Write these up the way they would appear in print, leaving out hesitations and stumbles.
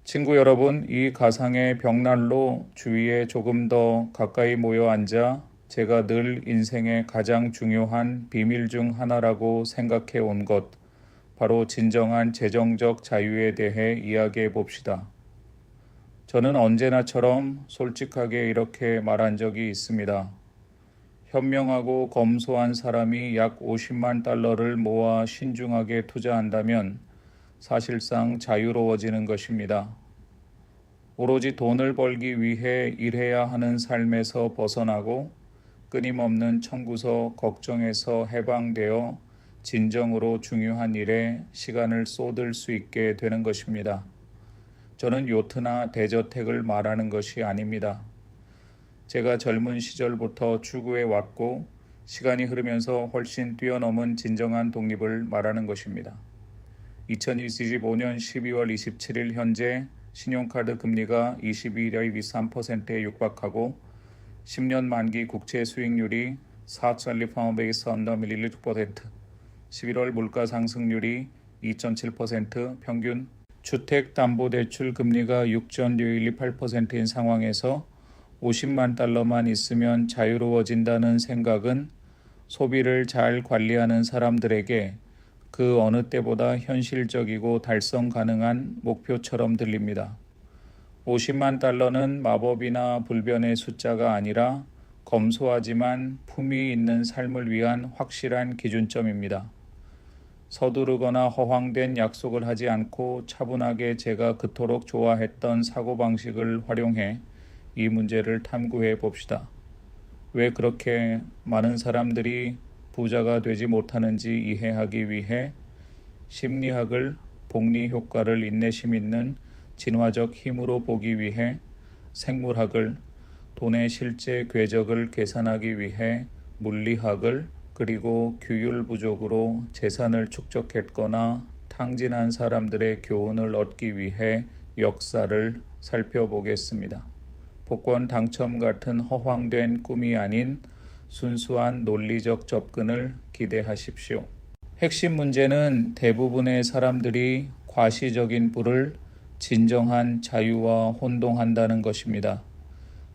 친구 여러분, 이 가상의 벽난로 주위에 조금 더 가까이 모여 앉아 제가 늘 인생의 가장 중요한 비밀 중 하나라고 생각해 온 것, 바로 진정한 재정적 자유에 대해 이야기해 봅시다. 저는 언제나처럼 솔직하게 이렇게 말한 적이 있습니다. 현명하고 검소한 사람이 약 50만 달러를 모아 신중하게 투자한다면 사실상 자유로워지는 것입니다. 오로지 돈을 벌기 위해 일해야 하는 삶에서 벗어나고 끊임없는 청구서 걱정에서 해방되어 진정으로 중요한 일에 시간을 쏟을 수 있게 되는 것입니다. 저는 요트나 대저택을 말하는 것이 아닙니다. 제가 젊은 시절부터 추구해 왔고 시간이 흐르면서 훨씬 뛰어넘은 진정한 독립을 말하는 것입니다. 2025년 12월 27일 현재 신용카드 금리가 21.3%에 육박하고 10년 만기 국채 수익률이 4.2% 베이스 언더 밀리 6%, 11월 물가 상승률이 2.7%, 평균 주택담보대출 금리가 6.618%인 상황에서 50만 달러만 있으면 자유로워진다는 생각은 소비를 잘 관리하는 사람들에게 그 어느 때보다 현실적이고 달성 가능한 목표처럼 들립니다. 50만 달러는 마법이나 불변의 숫자가 아니라 검소하지만 품위 있는 삶을 위한 확실한 기준점입니다. 서두르거나 허황된 약속을 하지 않고 차분하게 제가 그토록 좋아했던 사고방식을 활용해 이 문제를 탐구해 봅시다. 왜 그렇게 많은 사람들이 부자가 되지 못하는지 이해하기 위해 심리학을 복리 효과를 인내심 있는 진화적 힘으로 보기 위해 생물학을 돈의 실제 궤적을 계산하기 위해 물리학을 그리고 규율 부족으로 재산을 축적했거나 탕진한 사람들의 교훈을 얻기 위해 역사를 살펴보겠습니다. 복권 당첨 같은 허황된 꿈이 아닌 순수한 논리적 접근을 기대하십시오. 핵심 문제는 대부분의 사람들이 과시적인 부를 진정한 자유와 혼동한다는 것입니다.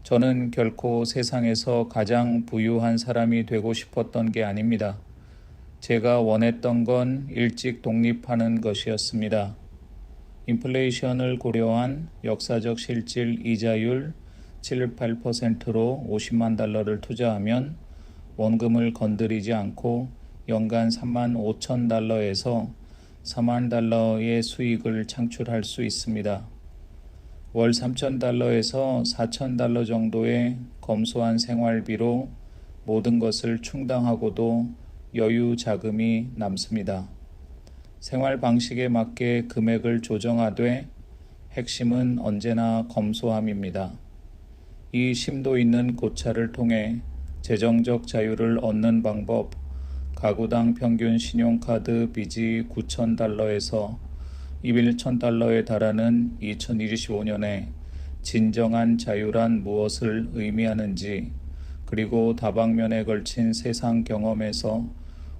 저는 결코 세상에서 가장 부유한 사람이 되고 싶었던 게 아닙니다. 제가 원했던 건 일찍 독립하는 것이었습니다. 인플레이션을 고려한 역사적 실질 이자율 7-8%로 50만 달러를 투자하면 원금을 건드리지 않고 연간 3만 5천 달러에서 4만 달러의 수익을 창출할 수 있습니다. 월 3천 달러에서 4천 달러 정도의 검소한 생활비로 모든 것을 충당하고도 여유 자금이 남습니다. 생활 방식에 맞게 금액을 조정하되 핵심은 언제나 검소함입니다. 이 심도 있는 고찰을 통해 재정적 자유를 얻는 방법, 가구당 평균 신용카드 빚이 9천 달러에서 21,000달러에 달하는 2025년에 진정한 자유란 무엇을 의미하는지, 그리고 다방면에 걸친 세상 경험에서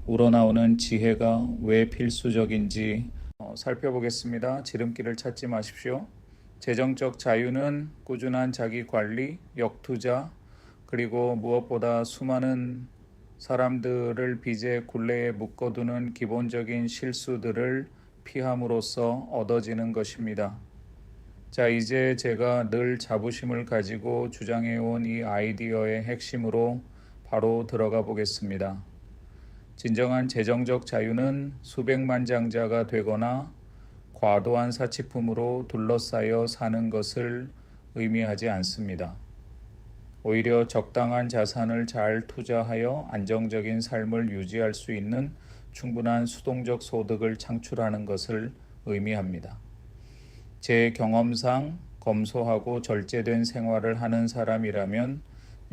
우러나오는 지혜가 왜 필수적인지 살펴보겠습니다. 지름길을 찾지 마십시오. 재정적 자유는 꾸준한 자기 관리, 역투자, 그리고 무엇보다 수많은 사람들을 빚의 굴레에 묶어두는 기본적인 실수들을 피함으로써 얻어지는 것입니다. 자, 이제 제가 늘 자부심을 가지고 주장해온 이 아이디어의 핵심으로 바로 들어가 보겠습니다. 진정한 재정적 자유는 수백만장자가 되거나 과도한 사치품으로 둘러싸여 사는 것을 의미하지 않습니다. 오히려 적당한 자산을 잘 투자하여 안정적인 삶을 유지할 수 있는 충분한 수동적 소득을 창출하는 것을 의미합니다. 제 경험상 검소하고 절제된 생활을 하는 사람이라면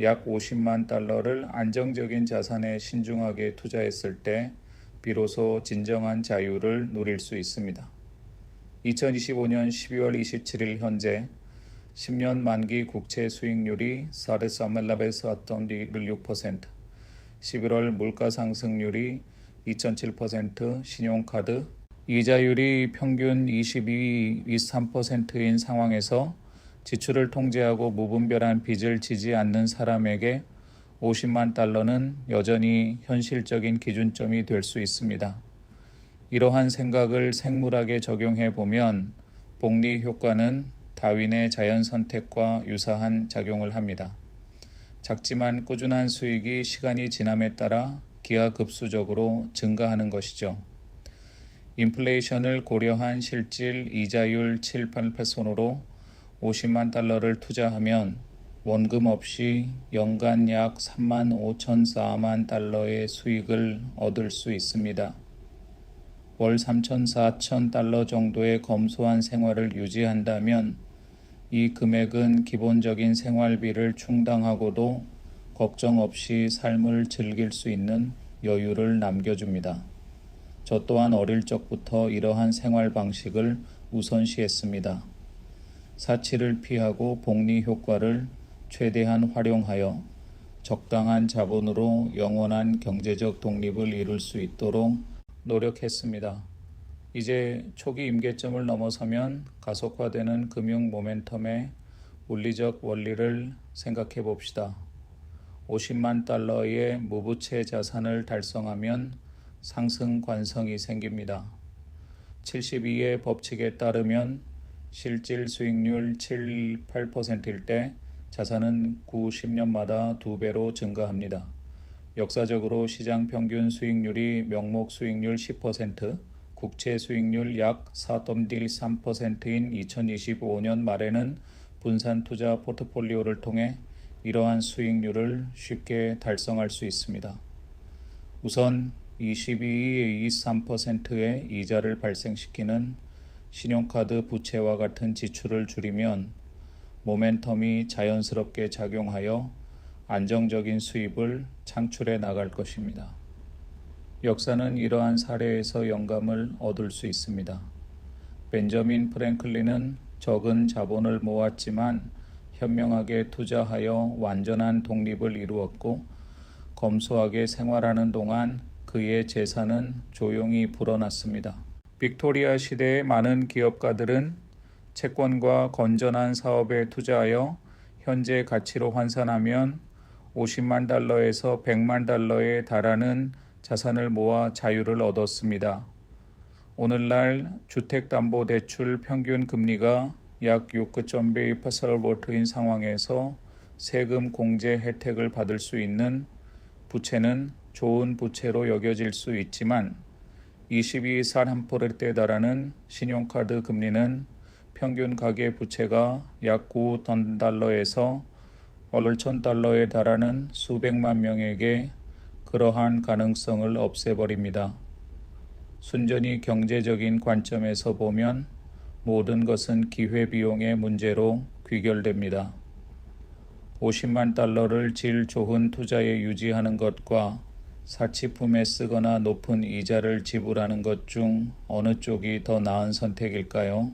약 50만 달러를 안정적인 자산에 신중하게 투자했을 때 비로소 진정한 자유를 누릴 수 있습니다. 2025년 12월 27일 현재 10년 만기 국채 수익률이 4.6%, 11월 물가 상승률이 2.7%, 신용카드 이자율이 평균 22, 23%인 상황에서 지출을 통제하고 무분별한 빚을 지지 않는 사람에게 50만 달러는 여전히 현실적인 기준점이 될 수 있습니다. 이러한 생각을 생물학에 적용해 보면 복리 효과는 다윈의 자연 선택과 유사한 작용을 합니다. 작지만 꾸준한 수익이 시간이 지남에 따라 기하급수적으로 증가하는 것이죠. 인플레이션을 고려한 실질 이자율 7, 8%로 50만 달러를 투자하면 원금 없이 연간 약 3만 5,4만 달러의 수익을 얻을 수 있습니다. 월 3천, 4천 달러 정도의 검소한 생활을 유지한다면 이 금액은 기본적인 생활비를 충당하고도 걱정 없이 삶을 즐길 수 있는 여유를 남겨줍니다. 저 또한 어릴 적부터 이러한 생활 방식을 우선시했습니다. 사치를 피하고 복리 효과를 최대한 활용하여 적당한 자본으로 영원한 경제적 독립을 이룰 수 있도록 노력했습니다. 이제 초기 임계점을 넘어서면 가속화되는 금융 모멘텀의 물리적 원리를 생각해 봅시다. 50만 달러의 무부채 자산을 달성하면 상승 관성이 생깁니다. 72의 법칙에 따르면 실질 수익률 7, 8%일 때 자산은 9, 10년마다 2배로 증가합니다. 역사적으로 시장 평균 수익률이 명목 수익률 10%, 국채 수익률 약 4.13%인 2025년 말에는 분산 투자 포트폴리오를 통해 이러한 수익률을 쉽게 달성할 수 있습니다. 우선 22, 23%의 이자를 발생시키는 신용카드 부채와 같은 지출을 줄이면 모멘텀이 자연스럽게 작용하여 안정적인 수입을 창출해 나갈 것입니다. 역사는 이러한 사례에서 영감을 얻을 수 있습니다. 벤저민 프랭클린은 적은 자본을 모았지만 현명하게 투자하여 완전한 독립을 이루었고 검소하게 생활하는 동안 그의 재산은 조용히 불어났습니다. 빅토리아 시대의 많은 기업가들은 채권과 건전한 사업에 투자하여 현재 가치로 환산하면 50만 달러에서 100만 달러에 달하는 자산을 모아 자유를 얻었습니다. 오늘날 주택담보대출 평균 금리가 약 6.2%인 상황에서 세금 공제 혜택을 받을 수 있는 부채는 좋은 부채로 여겨질 수 있지만 22.3%에 달하는 신용카드 금리는 평균 가계 부채가 약 9천 달러에서 1,000 달러에 달하는 수백만 명에게 그러한 가능성을 없애버립니다. 순전히 경제적인 관점에서 보면 모든 것은 기회비용의 문제로 귀결됩니다. 50만 달러를 질 좋은 투자에 유지하는 것과 사치품에 쓰거나 높은 이자를 지불하는 것 중 어느 쪽이 더 나은 선택일까요?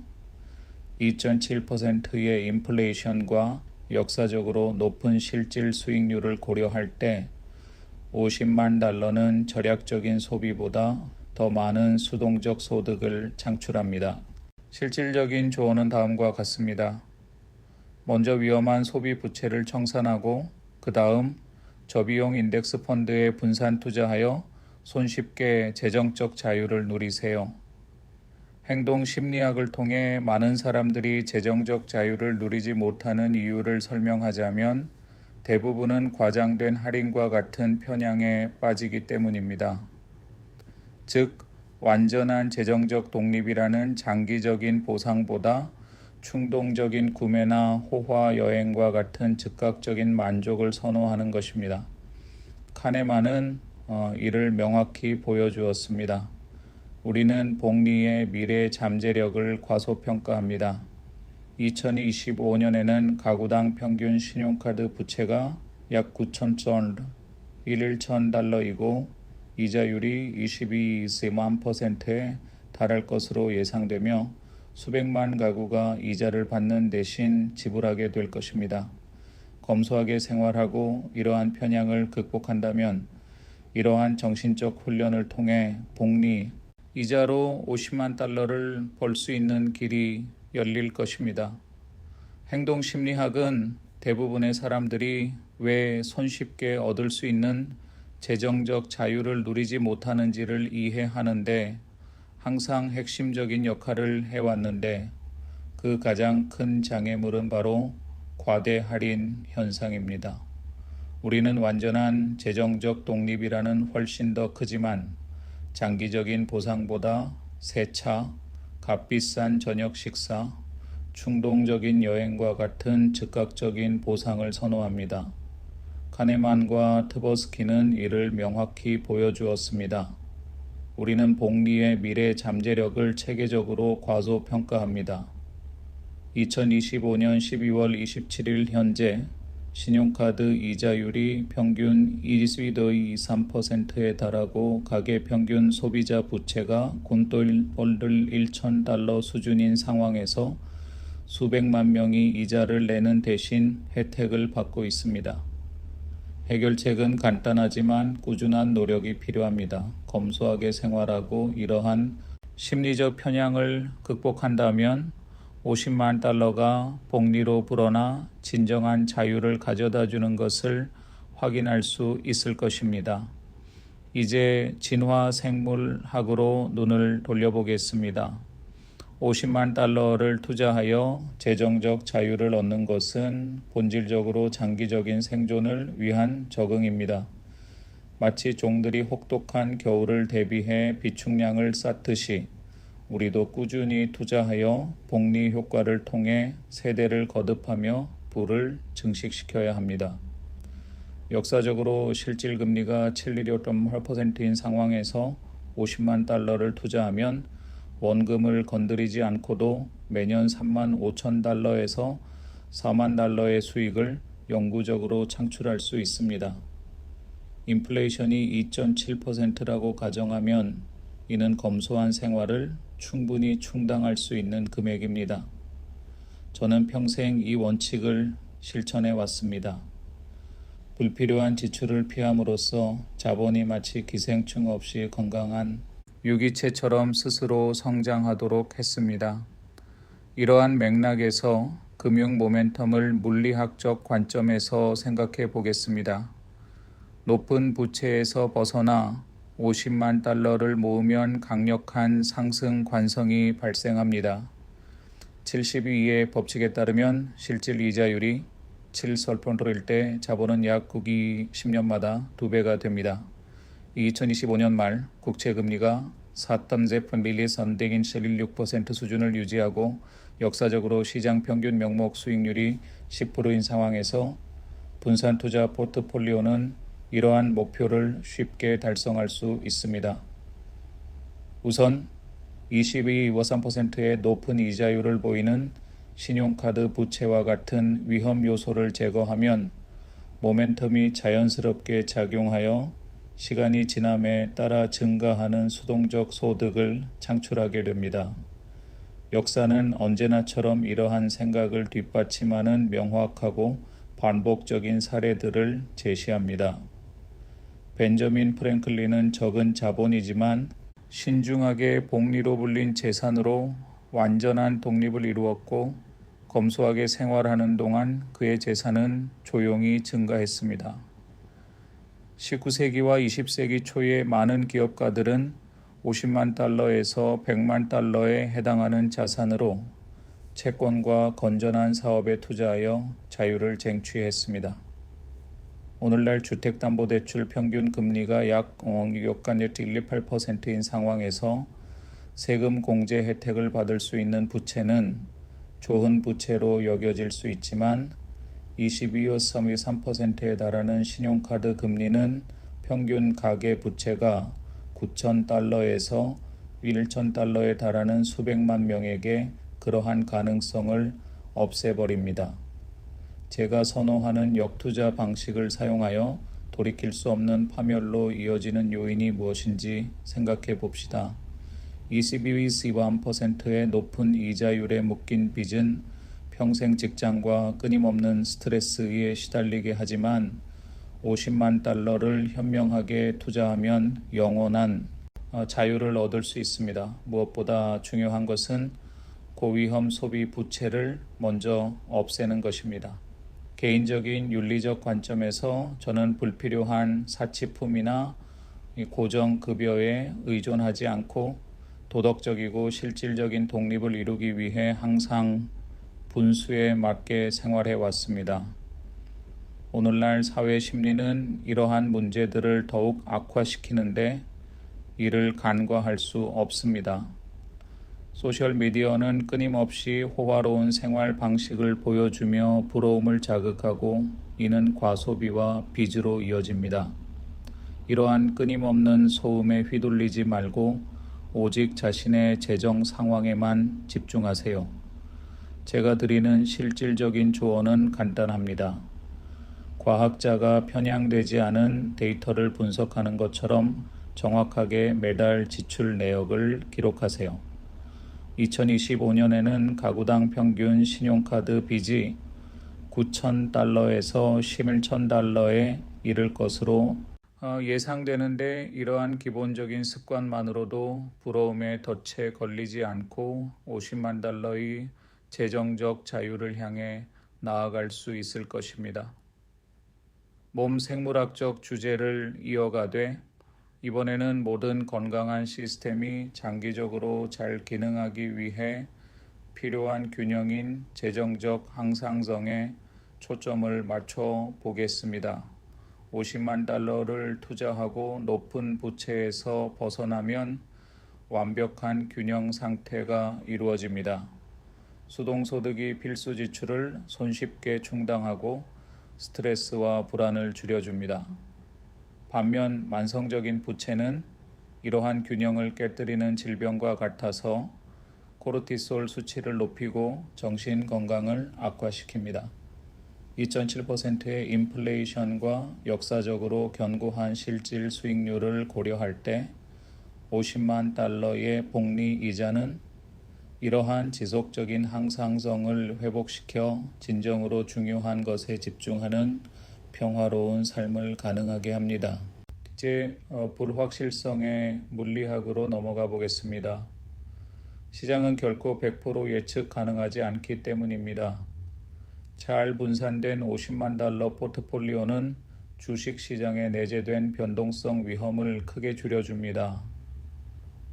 2.7%의 인플레이션과 역사적으로 높은 실질 수익률을 고려할 때 50만 달러는 절약적인 소비보다 더 많은 수동적 소득을 창출합니다. 실질적인 조언은 다음과 같습니다. 먼저 위험한 소비 부채를 청산하고 그 다음 저비용 인덱스 펀드에 분산 투자하여 손쉽게 재정적 자유를 누리세요. 행동 심리학을 통해 많은 사람들이 재정적 자유를 누리지 못하는 이유를 설명하자면 대부분은 과장된 할인과 같은 편향에 빠지기 때문입니다. 즉, 완전한 재정적 독립이라는 장기적인 보상보다 충동적인 구매나 호화 여행과 같은 즉각적인 만족을 선호하는 것입니다. 카네만은 이를 명확히 보여주었습니다. 우리는 복리의 미래 잠재력을 과소평가합니다. 2025년에는 가구당 평균 신용카드 부채가 약 9,000 달러이고 이자율이 22%에 달할 것으로 예상되며 수백만 가구가 이자를 받는 대신 지불하게 될 것입니다. 검소하게 생활하고 이러한 편향을 극복한다면 이러한 정신적 훈련을 통해 복리, 이자로 50만 달러를 벌 수 있는 길이 열릴 것입니다. 행동심리학은 대부분의 사람들이 왜 손쉽게 얻을 수 있는 재정적 자유를 누리지 못하는지를 이해하는데 항상 핵심적인 역할을 해왔는데 그 가장 큰 장애물은 바로 과대 할인 현상입니다. 우리는 완전한 재정적 독립이라는 훨씬 더 크지만 장기적인 보상보다 새 차, 값비싼 저녁 식사, 충동적인 여행과 같은 즉각적인 보상을 선호합니다. 카네만과 트버스키는 이를 명확히 보여주었습니다. 우리는 복리의 미래 잠재력을 체계적으로 과소평가합니다. 2025년 12월 27일 현재 신용카드 이자율이 평균 2.23%에 달하고 가계 평균 소비자 부채가 군돌 1,000달러 수준인 상황에서 수백만 명이 이자를 내는 대신 혜택을 받고 있습니다. 해결책은 간단하지만 꾸준한 노력이 필요합니다. 검소하게 생활하고 이러한 심리적 편향을 극복한다면 50만 달러가 복리로 불어나 진정한 자유를 가져다 주는 것을 확인할 수 있을 것입니다. 이제 진화 생물학으로 눈을 돌려보겠습니다. 50만 달러를 투자하여 재정적 자유를 얻는 것은 본질적으로 장기적인 생존을 위한 적응입니다. 마치 종들이 혹독한 겨울을 대비해 비축량을 쌓듯이 우리도 꾸준히 투자하여 복리 효과를 통해 세대를 거듭하며 부를 증식시켜야 합니다. 역사적으로 실질금리가 7.8%인 상황에서 50만 달러를 투자하면 원금을 건드리지 않고도 매년 3만 5천 달러에서 4만 달러의 수익을 영구적으로 창출할 수 있습니다. 인플레이션이 2.7%라고 가정하면 이는 검소한 생활을 충분히 충당할 수 있는 금액입니다. 저는 평생 이 원칙을 실천해 왔습니다. 불필요한 지출을 피함으로써 자본이 마치 기생충 없이 건강한 유기체처럼 스스로 성장하도록 했습니다. 이러한 맥락에서 금융 모멘텀을 물리학적 관점에서 생각해 보겠습니다. 높은 부채에서 벗어나 50만 달러를 모으면 강력한 상승 관성이 발생합니다. 72의 법칙에 따르면 실질 이자율이 7%일 때 자본은 약 9기 10년마다 2배가 됩니다. 2025년 말 국채금리가 4.0% 수준을 유지하고 역사적으로 시장 평균 명목 수익률이 10%인 상황에서 분산투자 포트폴리오는 이러한 목표를 쉽게 달성할 수 있습니다. 우선 22.3%의 높은 이자율을 보이는 신용카드 부채와 같은 위험 요소를 제거하면 모멘텀이 자연스럽게 작용하여 시간이 지남에 따라 증가하는 수동적 소득을 창출하게 됩니다. 역사는 언제나처럼 이러한 생각을 뒷받침하는 명확하고 반복적인 사례들을 제시합니다. 벤저민 프랭클린은 적은 자본이지만 신중하게 복리로 불린 재산으로 완전한 독립을 이루었고 검소하게 생활하는 동안 그의 재산은 조용히 증가했습니다. 19세기와 20세기 초의 많은 기업가들은 50만 달러에서 100만 달러에 해당하는 자산으로 채권과 건전한 사업에 투자하여 자유를 쟁취했습니다. 오늘날 주택담보대출 평균 금리가 약 역간역 1.8%인 상황에서 세금 공제 혜택을 받을 수 있는 부채는 좋은 부채로 여겨질 수 있지만 22.3%에 달하는 신용카드 금리는 평균 가계 부채가 9,000달러에서 1,000달러에 달하는 수백만 명에게 그러한 가능성을 없애버립니다. 제가 선호하는 역투자 방식을 사용하여 돌이킬 수 없는 파멸로 이어지는 요인이 무엇인지 생각해 봅시다. 22.1%의 높은 이자율에 묶인 빚은 평생 직장과 끊임없는 스트레스에 시달리게 하지만 50만 달러를 현명하게 투자하면 영원한 자유를 얻을 수 있습니다. 무엇보다 중요한 것은 고위험 소비 부채를 먼저 없애는 것입니다. 개인적인 윤리적 관점에서 저는 불필요한 사치품이나 고정급여에 의존하지 않고 도덕적이고 실질적인 독립을 이루기 위해 항상 분수에 맞게 생활해 왔습니다. 오늘날 사회 심리는 이러한 문제들을 더욱 악화시키는데 이를 간과할 수 없습니다. 소셜미디어는 끊임없이 호화로운 생활 방식을 보여주며 부러움을 자극하고 이는 과소비와 빚으로 이어집니다. 이러한 끊임없는 소음에 휘둘리지 말고 오직 자신의 재정 상황에만 집중하세요. 제가 드리는 실질적인 조언은 간단합니다. 과학자가 편향되지 않은 데이터를 분석하는 것처럼 정확하게 매달 지출 내역을 기록하세요. 2025년에는 가구당 평균 신용카드 빚이 $9,000에서 $11,000에 이를 것으로 예상되는데 이러한 기본적인 습관만으로도 부러움에 덫에 걸리지 않고 $500,000의 재정적 자유를 향해 나아갈 수 있을 것입니다. 몸 생물학적 주제를 이어가되 이번에는 모든 건강한 시스템이 장기적으로 잘 기능하기 위해 필요한 균형인 재정적 항상성에 초점을 맞춰 보겠습니다. $500,000를 투자하고 높은 부채에서 벗어나면 완벽한 균형 상태가 이루어집니다. 수동소득이 필수 지출을 손쉽게 충당하고 스트레스와 불안을 줄여줍니다. 반면 만성적인 부채는 이러한 균형을 깨뜨리는 질병과 같아서 코르티솔 수치를 높이고 정신 건강을 악화시킵니다. 2.7%의 인플레이션과 역사적으로 견고한 실질 수익률을 고려할 때 $500,000의 복리 이자는 이러한 지속적인 항상성을 회복시켜 진정으로 중요한 것에 집중하는 평화로운 삶을 가능하게 합니다. 이제 불확실성의 물리학으로 넘어가 보겠습니다. 시장은 결코 100% 예측 가능하지 않기 때문입니다. 잘 분산된 $500,000 포트폴리오는 주식시장에 내재된 변동성 위험을 크게 줄여줍니다.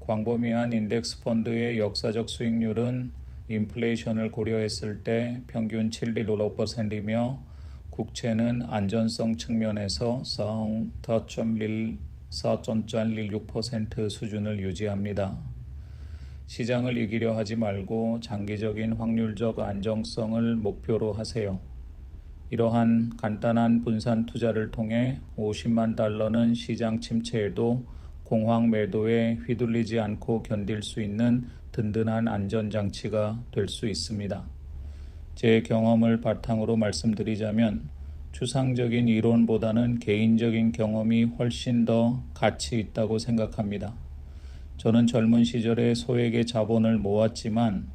광범위한 인덱스 펀드의 역사적 수익률은 인플레이션을 고려했을 때 평균 7.15%이며 국채는 안전성 측면에서 4.16% 수준을 유지합니다. 시장을 이기려 하지 말고 장기적인 확률적 안정성을 목표로 하세요. 이러한 간단한 분산 투자를 통해 $500,000는 시장 침체에도 공황 매도에 휘둘리지 않고 견딜 수 있는 든든한 안전장치가 될 수 있습니다. 제 경험을 바탕으로 말씀드리자면 추상적인 이론보다는 개인적인 경험이 훨씬 더 가치 있다고 생각합니다. 저는 젊은 시절에 소액의 자본을 모았지만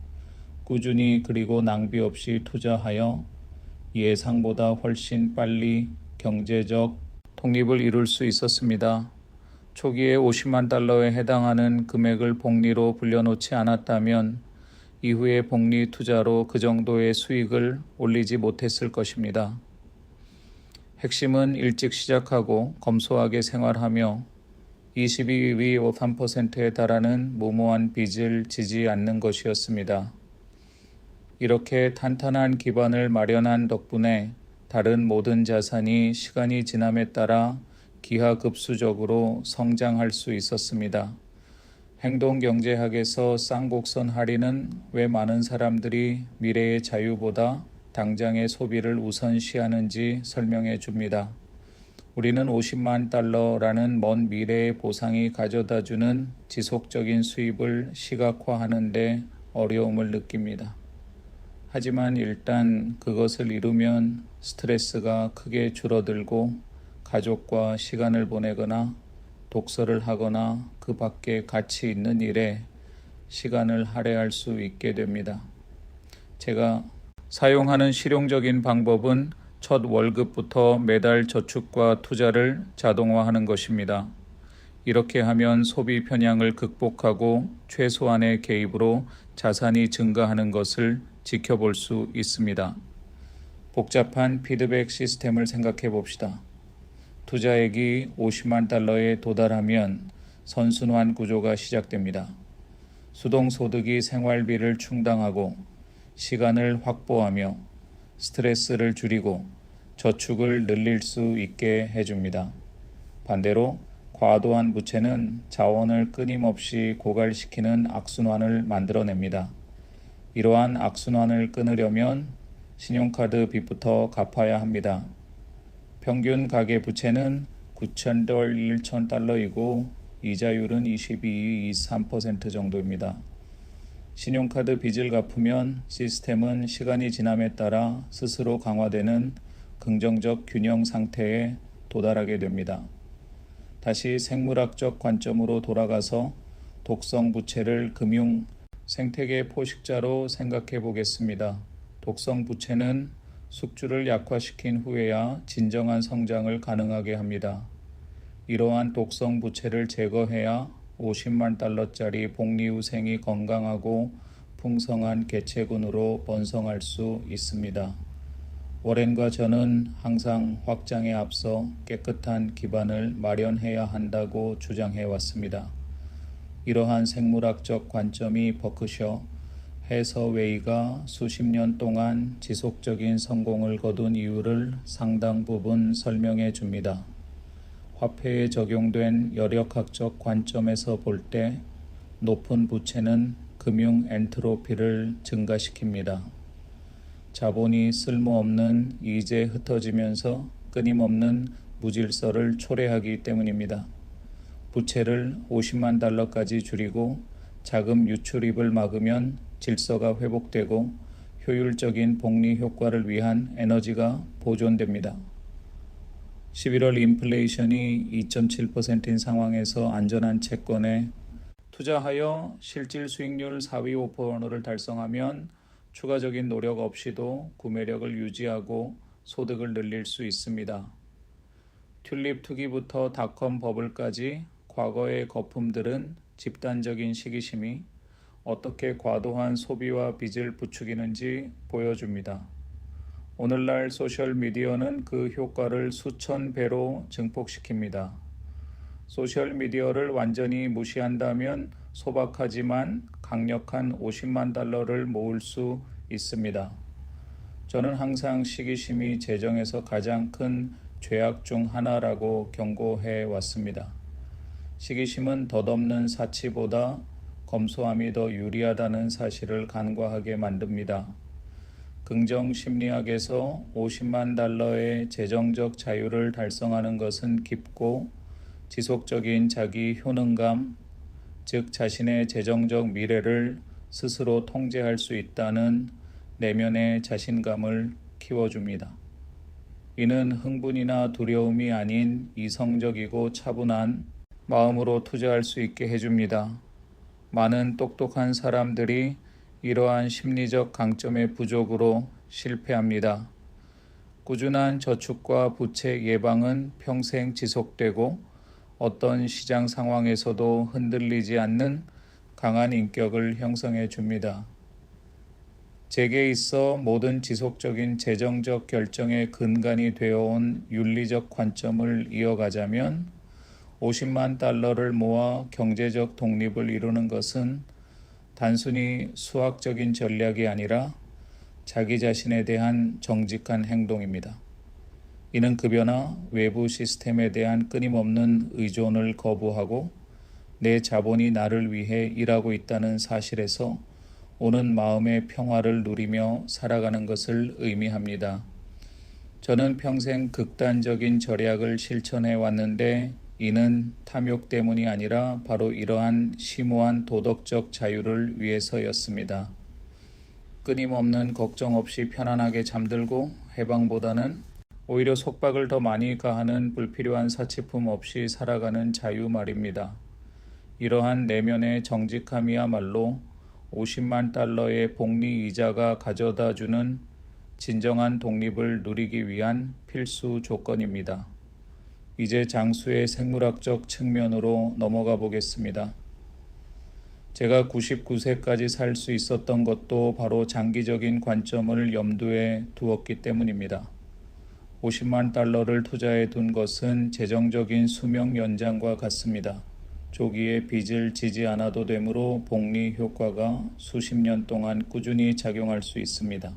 꾸준히 그리고 낭비 없이 투자하여 예상보다 훨씬 빨리 경제적 독립을 이룰 수 있었습니다. 초기에 $500,000에 해당하는 금액을 복리로 불려놓지 않았다면 이후에 복리 투자로 그 정도의 수익을 올리지 못했을 것입니다. 핵심은 일찍 시작하고 검소하게 생활하며 22.53%에 달하는 무모한 빚을 지지 않는 것이었습니다. 이렇게 탄탄한 기반을 마련한 덕분에 다른 모든 자산이 시간이 지남에 따라 기하급수적으로 성장할 수 있었습니다. 행동경제학에서 쌍곡선 할인은 왜 많은 사람들이 미래의 자유보다 당장의 소비를 우선시하는지 설명해 줍니다. 우리는 $500,000라는 먼 미래의 보상이 가져다주는 지속적인 수입을 시각화하는 데 어려움을 느낍니다. 하지만 일단 그것을 이루면 스트레스가 크게 줄어들고 가족과 시간을 보내거나 독서를 하거나 그 밖에 가치 있는 일에 시간을 할애할 수 있게 됩니다. 제가 사용하는 실용적인 방법은 첫 월급부터 매달 저축과 투자를 자동화하는 것입니다. 이렇게 하면 소비 편향을 극복하고 최소한의 개입으로 자산이 증가하는 것을 지켜볼 수 있습니다. 복잡한 피드백 시스템을 생각해 봅시다. 투자액이 50만 달러에 도달하면 선순환 구조가 시작됩니다. 수동소득이 생활비를 충당하고 시간을 확보하며 스트레스를 줄이고 저축을 늘릴 수 있게 해줍니다. 반대로 과도한 부채는 자원을 끊임없이 고갈시키는 악순환을 만들어냅니다. 이러한 악순환을 끊으려면 신용카드 빚부터 갚아야 합니다. 평균 가계 부채는 9,000달러, 1,000달러이고 이자율은 22.23% 정도입니다. 신용카드 빚을 갚으면 시스템은 시간이 지남에 따라 스스로 강화되는 긍정적 균형 상태에 도달하게 됩니다. 다시 생물학적 관점으로 돌아가서 독성 부채를 금융 생태계 포식자로 생각해 보겠습니다. 독성 부채는 숙주를 약화시킨 후에야 진정한 성장을 가능하게 합니다. 이러한 독성 부채를 제거해야 50만 달러짜리 복리후생이 건강하고 풍성한 개체군으로 번성할 수 있습니다. 워렌과 저는 항상 확장에 앞서 깨끗한 기반을 마련해야 한다고 주장해 왔습니다. 이러한 생물학적 관점이 버크셔 해서웨이가 수십 년 동안 지속적인 성공을 거둔 이유를 상당 부분 설명해 줍니다. 화폐에 적용된 여력학적 관점에서 볼 때 높은 부채는 금융 엔트로피를 증가시킵니다. 자본이 쓸모없는 이제 흩어지면서 끊임없는 무질서를 초래하기 때문입니다. 부채를 50만 달러까지 줄이고 자금 유출입을 막으면 질서가 회복되고 효율적인 복리 효과를 위한 에너지가 보존됩니다. 11월 인플레이션이 2.7%인 상황에서 안전한 채권에 투자하여 실질 수익률 4위 5%를 달성하면 추가적인 노력 없이도 구매력을 유지하고 소득을 늘릴 수 있습니다. 튤립 투기부터 닷컴 버블까지 과거의 거품들은 집단적인 시기심이 어떻게 과도한 소비와 빚을 부추기는지 보여줍니다. 오늘날 소셜미디어는 그 효과를 수천 배로 증폭시킵니다. 소셜미디어를 완전히 무시한다면 소박하지만 강력한 50만 달러를 모을 수 있습니다. 저는 항상 시기심이 재정에서 가장 큰 죄악 중 하나라고 경고해 왔습니다. 시기심은 덧없는 사치보다 검소함이 더 유리하다는 사실을 간과하게 만듭니다. 긍정 심리학에서 50만 달러의 재정적 자유를 달성하는 것은 깊고 지속적인 자기 효능감, 즉 자신의 재정적 미래를 스스로 통제할 수 있다는 내면의 자신감을 키워줍니다. 이는 흥분이나 두려움이 아닌 이성적이고 차분한 마음으로 투자할 수 있게 해줍니다. 많은 똑똑한 사람들이 이러한 심리적 강점의 부족으로 실패합니다. 꾸준한 저축과 부채 예방은 평생 지속되고 어떤 시장 상황에서도 흔들리지 않는 강한 인격을 형성해 줍니다. 제게 있어 모든 지속적인 재정적 결정의 근간이 되어온 윤리적 관점을 이어가자면 50만 달러를 모아 경제적 독립을 이루는 것은 단순히 수학적인 전략이 아니라 자기 자신에 대한 정직한 행동입니다. 이는 급여나 외부 시스템에 대한 끊임없는 의존을 거부하고 내 자본이 나를 위해 일하고 있다는 사실에서 오는 마음의 평화를 누리며 살아가는 것을 의미합니다. 저는 평생 극단적인 절약을 실천해 왔는데 이는 탐욕 때문이 아니라 바로 이러한 심오한 도덕적 자유를 위해서였습니다. 끊임없는 걱정 없이 편안하게 잠들고 해방보다는 오히려 속박을 더 많이 가하는 불필요한 사치품 없이 살아가는 자유 말입니다. 이러한 내면의 정직함이야말로 50만 달러의 복리 이자가 가져다주는 진정한 독립을 누리기 위한 필수 조건입니다. 이제 장수의 생물학적 측면으로 넘어가 보겠습니다. 제가 99세까지 살 수 있었던 것도 바로 장기적인 관점을 염두에 두었기 때문입니다. 50만 달러를 투자해 둔 것은 재정적인 수명 연장과 같습니다. 조기에 빚을 지지 않아도 되므로 복리 효과가 수십 년 동안 꾸준히 작용할 수 있습니다.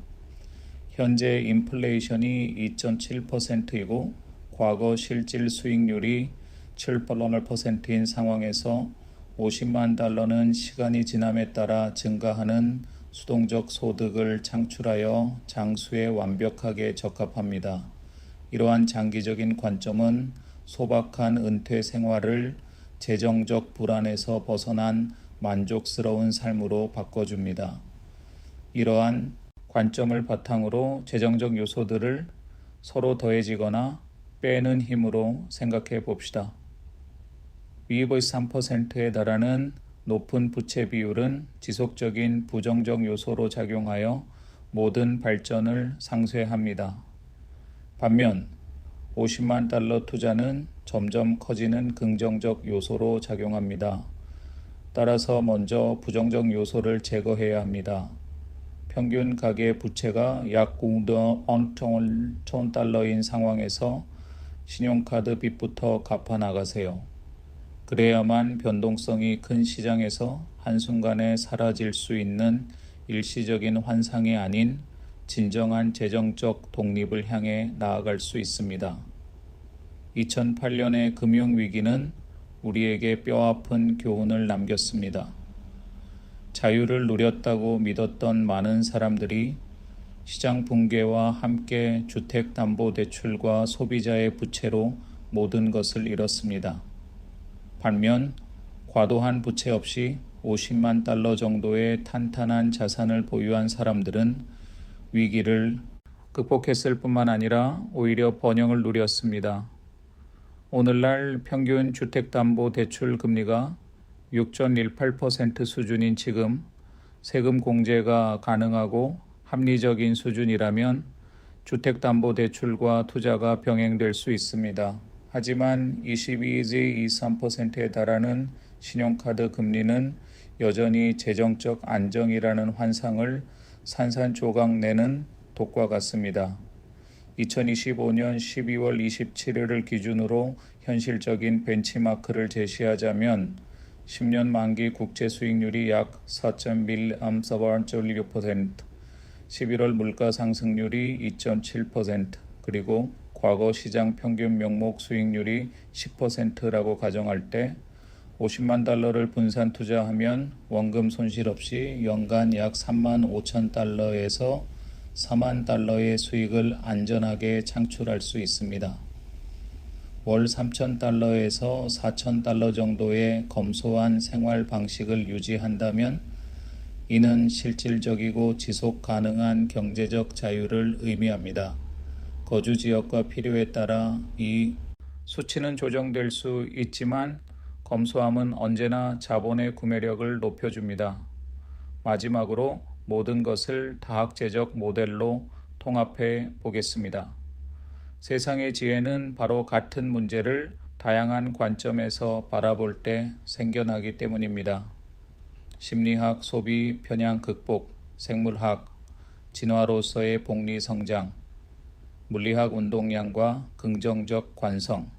현재 인플레이션이 2.7%이고 과거 실질 수익률이 7%인 상황에서 50만 달러는 시간이 지남에 따라 증가하는 수동적 소득을 창출하여 장수에 완벽하게 적합합니다. 이러한 장기적인 관점은 소박한 은퇴 생활을 재정적 불안에서 벗어난 만족스러운 삶으로 바꿔줍니다. 이러한 관점을 바탕으로 재정적 요소들을 서로 더해지거나 빼는 힘으로 생각해 봅시다. 위입의 3%에 달하는 높은 부채 비율은 지속적인 부정적 요소로 작용하여 모든 발전을 상쇄합니다. 반면 50만 달러 투자는 점점 커지는 긍정적 요소로 작용합니다. 따라서 먼저 부정적 요소를 제거해야 합니다. 평균 가계 부채가 약 9,000달러인 상황에서 신용카드 빚부터 갚아 나가세요. 그래야만 변동성이 큰 시장에서 한순간에 사라질 수 있는 일시적인 환상이 아닌 진정한 재정적 독립을 향해 나아갈 수 있습니다. 2008년의 금융위기는 우리에게 뼈아픈 교훈을 남겼습니다. 자유를 누렸다고 믿었던 많은 사람들이 시장 붕괴와 함께 주택담보대출과 소비자의 부채로 모든 것을 잃었습니다. 반면 과도한 부채 없이 50만 달러 정도의 탄탄한 자산을 보유한 사람들은 위기를 극복했을 뿐만 아니라 오히려 번영을 누렸습니다. 오늘날 평균 주택담보대출 금리가 6.18% 수준인 지금 세금 공제가 가능하고 합리적인 수준이라면 주택담보대출과 투자가 병행될 수 있습니다. 하지만 22.23%에 달하는 신용카드 금리는 여전히 재정적 안정이라는 환상을 산산조각 내는 독과 같습니다. 2025년 12월 27일을 기준으로 현실적인 벤치마크를 제시하자면 10년 만기 국채 수익률이 약 4.16%, 11월 물가 상승률이 2.7%, 그리고 과거 시장 평균 명목 수익률이 10%라고 가정할 때 50만 달러를 분산 투자하면 원금 손실 없이 연간 약 3만 5천 달러에서 4만 달러의 수익을 안전하게 창출할 수 있습니다. 월 3천 달러에서 4천 달러 정도의 검소한 생활 방식을 유지한다면 이는 실질적이고 지속 가능한 경제적 자유를 의미합니다. 거주 지역과 필요에 따라 이 수치는 조정될 수 있지만 검소함은 언제나 자본의 구매력을 높여줍니다. 마지막으로 모든 것을 다학제적 모델로 통합해 보겠습니다. 세상의 지혜는 바로 같은 문제를 다양한 관점에서 바라볼 때 생겨나기 때문입니다. 심리학, 소비, 편향 극복, 생물학, 진화로서의 복리 성장, 물리학 운동량과 긍정적 관성,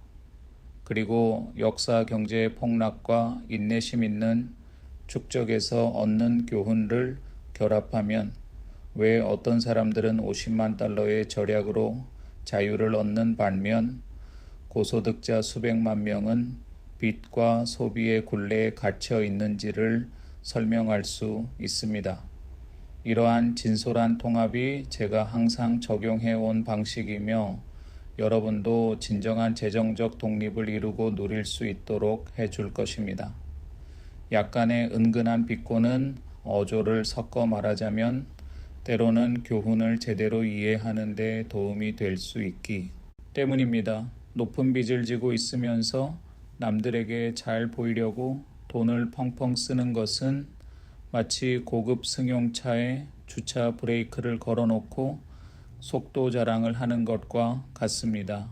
그리고 역사 경제의 폭락과 인내심 있는 축적에서 얻는 교훈을 결합하면 왜 어떤 사람들은 50만 달러의 절약으로 자유를 얻는 반면 고소득자 수백만 명은 빚과 소비의 굴레에 갇혀 있는지를 설명할 수 있습니다. 이러한 진솔한 통합이 제가 항상 적용해 온 방식이며 여러분도 진정한 재정적 독립을 이루고 누릴 수 있도록 해줄 것입니다. 약간의 은근한 비꼬는 어조를 섞어 말하자면 때로는 교훈을 제대로 이해하는 데 도움이 될 수 있기 때문입니다. 높은 빚을 지고 있으면서 남들에게 잘 보이려고 돈을 펑펑 쓰는 것은 마치 고급 승용차에 주차 브레이크를 걸어놓고 속도 자랑을 하는 것과 같습니다.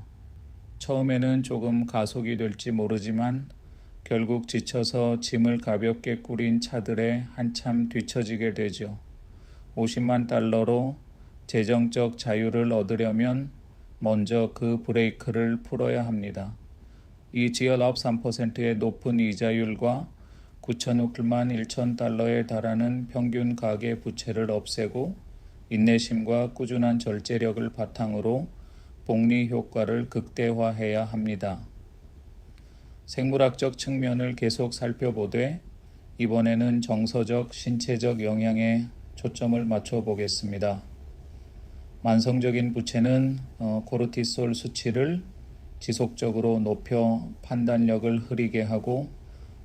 처음에는 조금 가속이 될지 모르지만 결국 지쳐서 짐을 가볍게 꾸린 차들에 한참 뒤처지게 되죠. 50만 달러로 재정적 자유를 얻으려면 먼저 그 브레이크를 풀어야 합니다. 이 지열업 3%의 높은 이자율과 9,6만 1천 달러에 달하는 평균 가계 부채를 없애고 인내심과 꾸준한 절제력을 바탕으로 복리 효과를 극대화해야 합니다. 생물학적 측면을 계속 살펴보되 이번에는 정서적, 신체적 영향에 초점을 맞춰 보겠습니다. 만성적인 부채는 코르티솔 수치를 지속적으로 높여 판단력을 흐리게 하고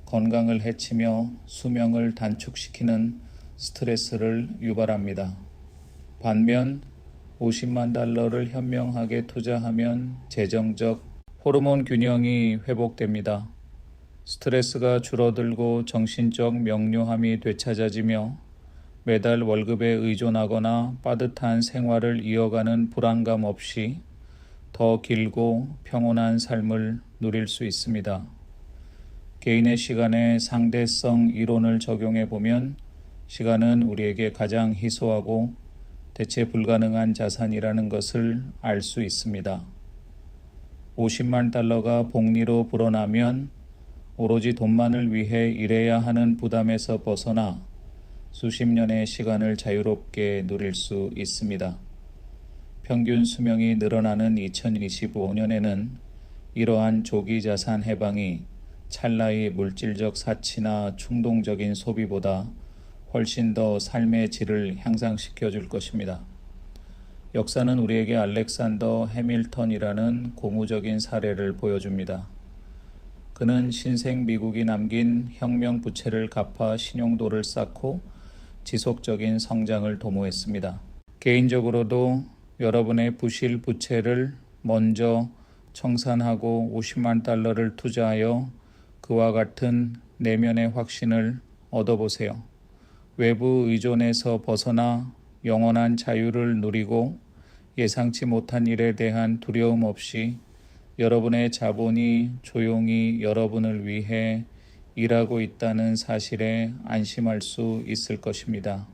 건강을 해치며 수명을 단축시키는 스트레스를 유발합니다. 반면 50만 달러를 현명하게 투자하면 재정적 호르몬 균형이 회복됩니다. 스트레스가 줄어들고 정신적 명료함이 되찾아지며 매달 월급에 의존하거나 빠듯한 생활을 이어가는 불안감 없이 더 길고 평온한 삶을 누릴 수 있습니다. 개인의 시간에 상대성 이론을 적용해 보면 시간은 우리에게 가장 희소하고 대체 불가능한 자산이라는 것을 알 수 있습니다. 50만 달러가 복리로 불어나면 오로지 돈만을 위해 일해야 하는 부담에서 벗어나 수십 년의 시간을 자유롭게 누릴 수 있습니다. 평균 수명이 늘어나는 2025년에는 이러한 조기 자산 해방이 찰나의 물질적 사치나 충동적인 소비보다 훨씬 더 삶의 질을 향상시켜 줄 것입니다. 역사는 우리에게 알렉산더 해밀턴이라는 고무적인 사례를 보여줍니다. 그는 신생 미국이 남긴 혁명 부채를 갚아 신용도를 쌓고 지속적인 성장을 도모했습니다. 개인적으로도 여러분의 부실 부채를 먼저 청산하고 50만 달러를 투자하여 그와 같은 내면의 확신을 얻어보세요. 외부 의존에서 벗어나 영원한 자유를 누리고 예상치 못한 일에 대한 두려움 없이 여러분의 자본이 조용히 여러분을 위해 일하고 있다는 사실에 안심할 수 있을 것입니다.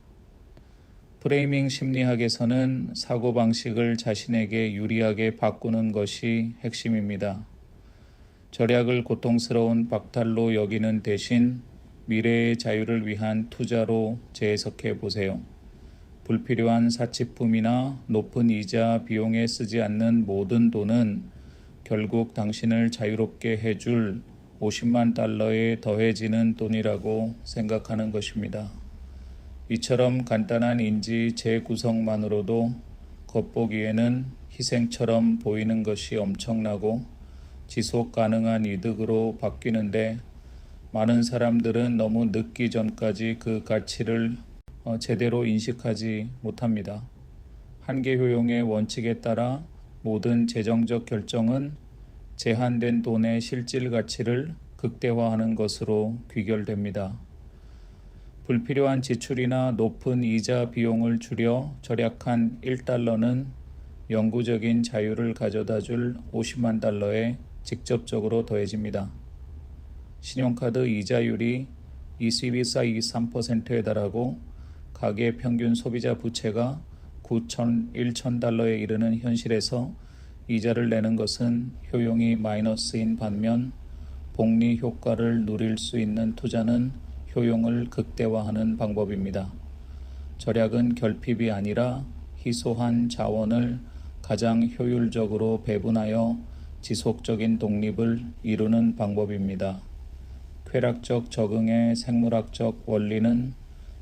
프레이밍 심리학에서는 사고방식을 자신에게 유리하게 바꾸는 것이 핵심입니다. 절약을 고통스러운 박탈로 여기는 대신 미래의 자유를 위한 투자로 재해석해 보세요. 불필요한 사치품이나 높은 이자 비용에 쓰지 않는 모든 돈은 결국 당신을 자유롭게 해줄 50만 달러에 더해지는 돈이라고 생각하는 것입니다. 이처럼 간단한 인지 재구성만으로도 겉보기에는 희생처럼 보이는 것이 엄청나고 지속 가능한 이득으로 바뀌는데 많은 사람들은 너무 늦기 전까지 그 가치를 제대로 인식하지 못합니다. 한계 효용의 원칙에 따라 모든 재정적 결정은 제한된 돈의 실질 가치를 극대화하는 것으로 귀결됩니다. 불필요한 지출이나 높은 이자 비용을 줄여 절약한 1달러는 영구적인 자유를 가져다 줄 50만 달러에 직접적으로 더해집니다. 신용카드 이자율이 23%에 달하고 가계 평균 소비자 부채가 9,1,000달러에 이르는 현실에서 이자를 내는 것은 효용이 마이너스인 반면 복리 효과를 누릴 수 있는 투자는 효용을 극대화하는 방법입니다. 절약은 결핍이 아니라 희소한 자원을 가장 효율적으로 배분하여 지속적인 독립을 이루는 방법입니다. 쾌락적 적응의 생물학적 원리는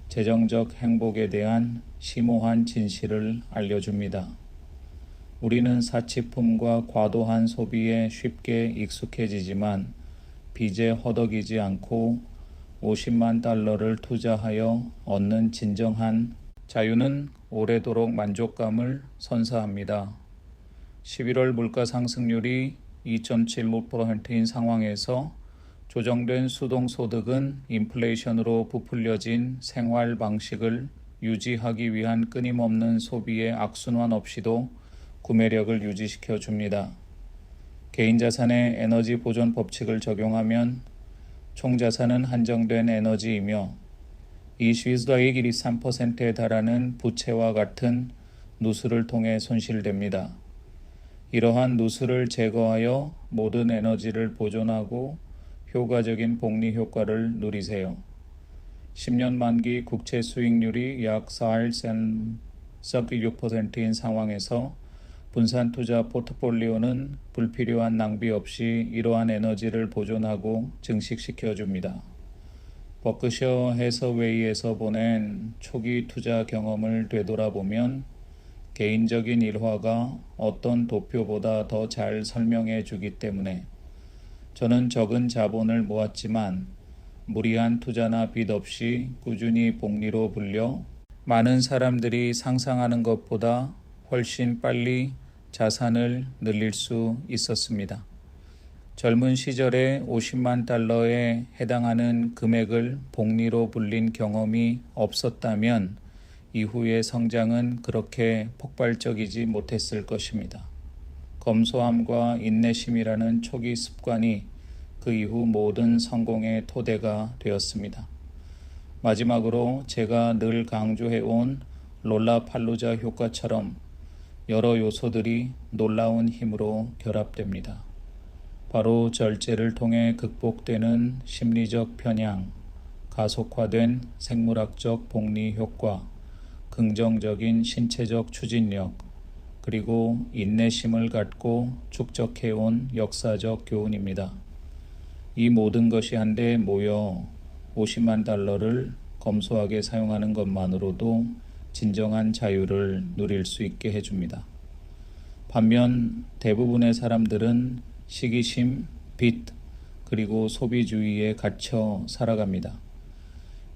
재정적 행복에 대한 심오한 진실을 알려줍니다. 우리는 사치품과 과도한 소비에 쉽게 익숙해지지만 빚에 허덕이지 않고 50만 달러를 투자하여 얻는 진정한 자유는 오래도록 만족감을 선사합니다. 11월 물가 상승률이 2.75%인 상황에서 조정된 수동소득은 인플레이션으로 부풀려진 생활 방식을 유지하기 위한 끊임없는 소비의 악순환 없이도 구매력을 유지시켜 줍니다. 개인 자산의 에너지 보존 법칙을 적용하면 총 자산은 한정된 에너지이며 이 시수가액이 3%에 달하는 부채와 같은 누수를 통해 손실됩니다. 이러한 누수를 제거하여 모든 에너지를 보존하고 효과적인 복리 효과를 누리세요. 10년 만기 국채 수익률이 약 4.6%인 상황에서 분산 투자 포트폴리오는 불필요한 낭비 없이 이러한 에너지를 보존하고 증식시켜 줍니다. 버크셔 해서웨이에서 보낸 초기 투자 경험을 되돌아보면 개인적인 일화가 어떤 도표보다 더 잘 설명해 주기 때문에 저는 적은 자본을 모았지만 무리한 투자나 빚 없이 꾸준히 복리로 불려 많은 사람들이 상상하는 것보다 훨씬 빨리 자산을 늘릴 수 있었습니다. 젊은 시절에 50만 달러에 해당하는 금액을 복리로 불린 경험이 없었다면 이후의 성장은 그렇게 폭발적이지 못했을 것입니다. 검소함과 인내심이라는 초기 습관이 그 이후 모든 성공의 토대가 되었습니다. 마지막으로 제가 늘 강조해온 롤라팔루자 효과처럼 여러 요소들이 놀라운 힘으로 결합됩니다. 바로 절제를 통해 극복되는 심리적 편향, 가속화된 생물학적 복리 효과, 긍정적인 신체적 추진력, 그리고 인내심을 갖고 축적해온 역사적 교훈입니다. 이 모든 것이 한데 모여 50만 달러를 검소하게 사용하는 것만으로도 진정한 자유를 누릴 수 있게 해줍니다. 반면 대부분의 사람들은 시기심, 빚, 그리고 소비주의에 갇혀 살아갑니다.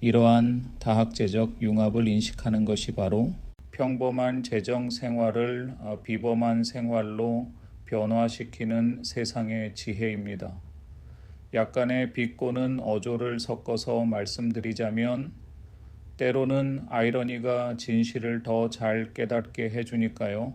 이러한 다학제적 융합을 인식하는 것이 바로 평범한 재정 생활을 비범한 생활로 변화시키는 세상의 지혜입니다. 약간의 비꼬는 어조를 섞어서 말씀드리자면 때로는 아이러니가 진실을 더 잘 깨닫게 해주니까요.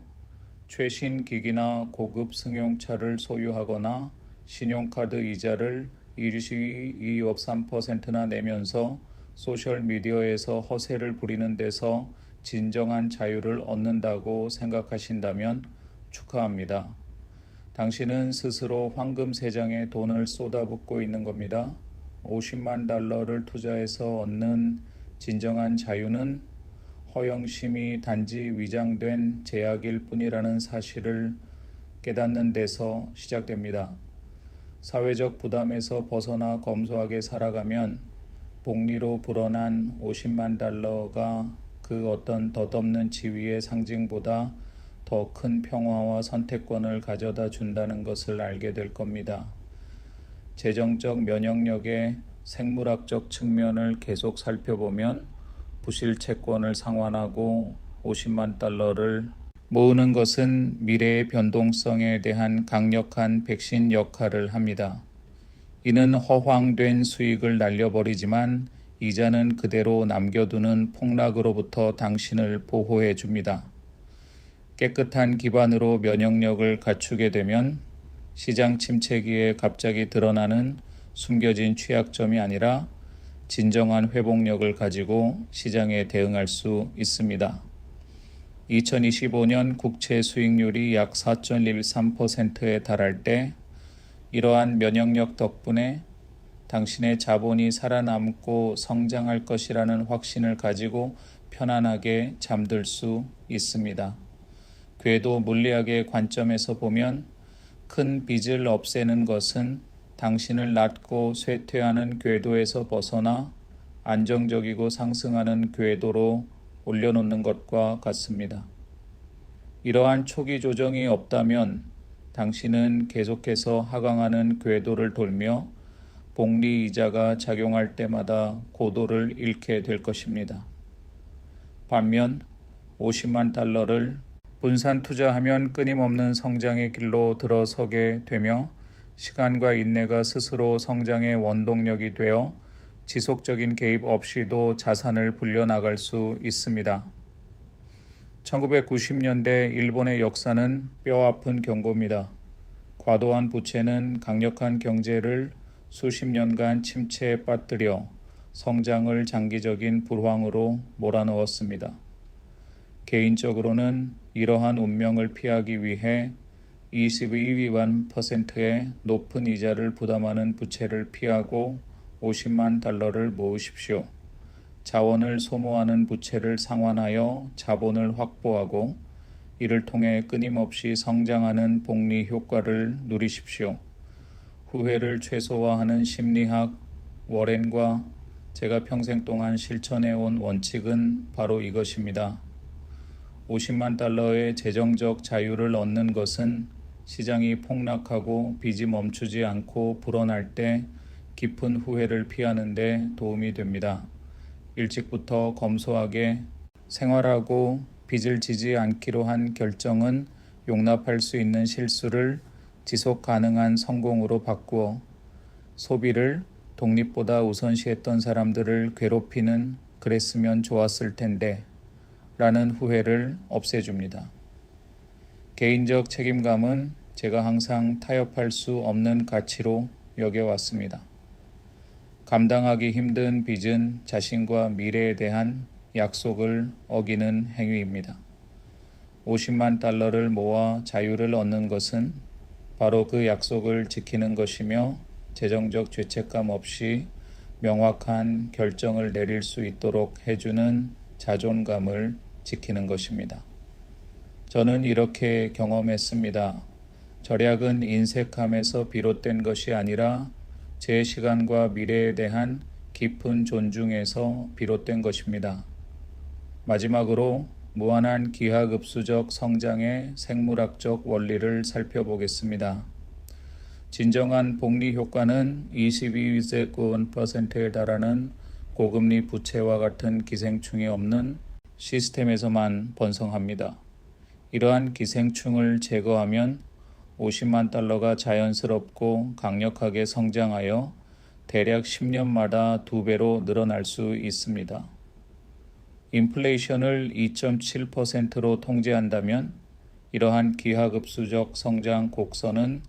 최신 기기나 고급 승용차를 소유하거나 신용카드 이자를 일시히 2.3%나 내면서 소셜미디어에서 허세를 부리는 데서 진정한 자유를 얻는다고 생각하신다면 축하합니다. 당신은 스스로 황금 세장에 돈을 쏟아붓고 있는 겁니다. 50만 달러를 투자해서 얻는 진정한 자유는 허영심이 단지 위장된 제약일 뿐이라는 사실을 깨닫는 데서 시작됩니다. 사회적 부담에서 벗어나 검소하게 살아가면 복리로 불어난 50만 달러가 그 어떤 덧없는 지위의 상징보다 더 큰 평화와 선택권을 가져다 준다는 것을 알게 될 겁니다. 재정적 면역력의 생물학적 측면을 계속 살펴보면 부실 채권을 상환하고 50만 달러를 모으는 것은 미래의 변동성에 대한 강력한 백신 역할을 합니다. 이는 허황된 수익을 날려버리지만 이자는 그대로 남겨두는 폭락으로부터 당신을 보호해 줍니다. 깨끗한 기반으로 면역력을 갖추게 되면 시장 침체기에 갑자기 드러나는 숨겨진 취약점이 아니라 진정한 회복력을 가지고 시장에 대응할 수 있습니다. 2025년 국채 수익률이 약 4.13%에 달할 때 이러한 면역력 덕분에 당신의 자본이 살아남고 성장할 것이라는 확신을 가지고 편안하게 잠들 수 있습니다. 궤도 물리학의 관점에서 보면 큰 빚을 없애는 것은 당신을 낮고 쇠퇴하는 궤도에서 벗어나 안정적이고 상승하는 궤도로 올려놓는 것과 같습니다. 이러한 초기 조정이 없다면 당신은 계속해서 하강하는 궤도를 돌며 복리 이자가 작용할 때마다 고도를 잃게 될 것입니다. 반면 50만 달러를 분산 투자하면 끊임없는 성장의 길로 들어서게 되며 시간과 인내가 스스로 성장의 원동력이 되어 지속적인 개입 없이도 자산을 불려나갈 수 있습니다. 1990년대 일본의 역사는 뼈아픈 경고입니다. 과도한 부채는 강력한 경제를 수십 년간 침체에 빠뜨려 성장을 장기적인 불황으로 몰아넣었습니다. 개인적으로는 이러한 운명을 피하기 위해 22위안%의 높은 이자를 부담하는 부채를 피하고 50만 달러를 모으십시오. 자원을 소모하는 부채를 상환하여 자본을 확보하고 이를 통해 끊임없이 성장하는 복리 효과를 누리십시오. 후회를 최소화하는 심리학 워렌과 제가 평생 동안 실천해온 원칙은 바로 이것입니다. 50만 달러의 재정적 자유를 얻는 것은 시장이 폭락하고 빚이 멈추지 않고 불어날 때 깊은 후회를 피하는 데 도움이 됩니다. 일찍부터 검소하게 생활하고 빚을 지지 않기로 한 결정은 용납할 수 있는 실수를 지속 가능한 성공으로 바꾸어 소비를 독립보다 우선시했던 사람들을 괴롭히는 그랬으면 좋았을 텐데 라는 후회를 없애줍니다. 개인적 책임감은 제가 항상 타협할 수 없는 가치로 여겨왔습니다. 감당하기 힘든 빚은 자신과 미래에 대한 약속을 어기는 행위입니다. 50만 달러를 모아 자유를 얻는 것은 바로 그 약속을 지키는 것이며 재정적 죄책감 없이 명확한 결정을 내릴 수 있도록 해주는 자존감을 지키는 것입니다. 저는 이렇게 경험했습니다. 절약은 인색함에서 비롯된 것이 아니라 제 시간과 미래에 대한 깊은 존중에서 비롯된 것입니다. 마지막으로 무한한 기하급수적 성장의 생물학적 원리를 살펴보겠습니다. 진정한 복리 효과는 22%에 달하는 고금리 부채와 같은 기생충이 없는 시스템에서만 번성합니다. 이러한 기생충을 제거하면 50만 달러가 자연스럽고 강력하게 성장하여 대략 10년마다 2배로 늘어날 수 있습니다. 인플레이션을 2.7%로 통제한다면 이러한 기하급수적 성장 곡선은